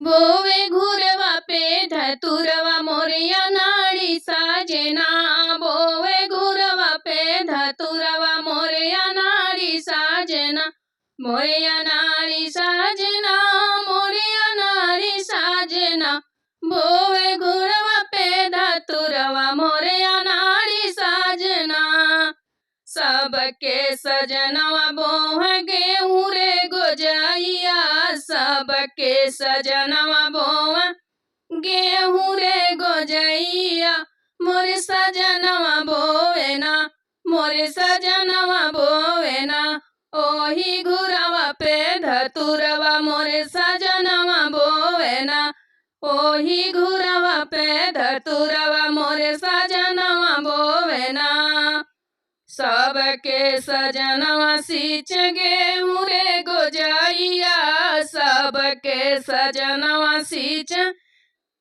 बोवे घुरवा पे धतुरवा मोरिया नाड़ी साजना। बोवे घुरवा पे धतुरवा मोरिया नाड़ी साजना। मोरिया नाड़ी साजना, मोरिया नाड़ी साजना। बोवे घुरवा पे धतुरवा मोरिया नाड़ी साजना। सबके सजनवा बोह गेहूँ रे गोजैया। सबके सजनवा बोह गेहूँ रे गोजैया। मोरे सजनवा बोवेना, मोरे सजनवा बोवेना। ओही घुरवा पे धतुरवा मोरे सजनवा बोवेना। ओही घुरवा पे धतुरवा मोरे सजनवा बोवेना। सबके सजनवा सींच गेहूँ रे गोजैया। सबके सजनवा सींच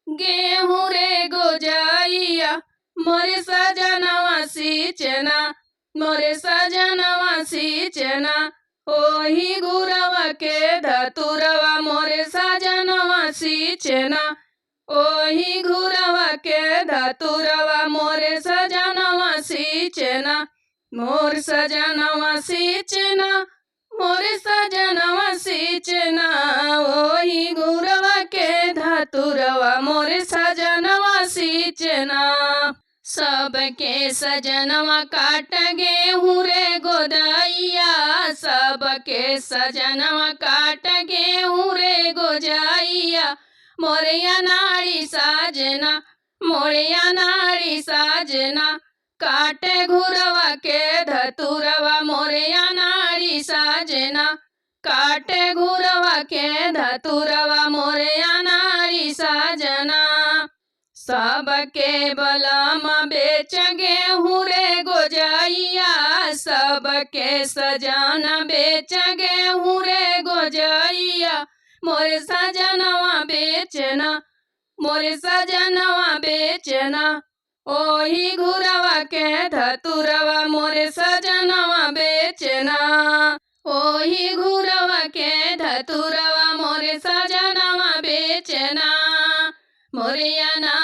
गेहूँ रे गोजैया। मोरे सजनवा सींचना, मोरे सजनवा सींचना। ओही घुरवा के धतुरवा मोरे सजनवा सींचना। ओही घुरवा के धतुरवा मोरे सजनवा सींचना। मोर सजनवा सींचना, मोर सजनवा सींचना। ओही घुरवा के धतुरवा मोर सजनवा सींचना। सबके सजनवा काट गेहूँ रे गोदैया। सबके सजनवा काट गेहूँ रे गोजैया। मोरिया नाड़ी साजना, मोरिया नाड़ी साजना। काटे घुरवा के धतुरवा मोरिया नाड़ी साजना। काटे घुरवा के धतुरवा मोरिया नाड़ी साजना। सबके बलमा बेच गेहूँ रे गोजैया। सबके सजना बेच गेहूँ रे गोजैया। मोरे सजनवा बेचना, मोरे सजनवा बेचना। ओही घुरवा के धतुरवा मोरे सजनवा बेचना। ओही घुरवा के धतुरवा मोरे सजनवा बेचना। मोरिया ना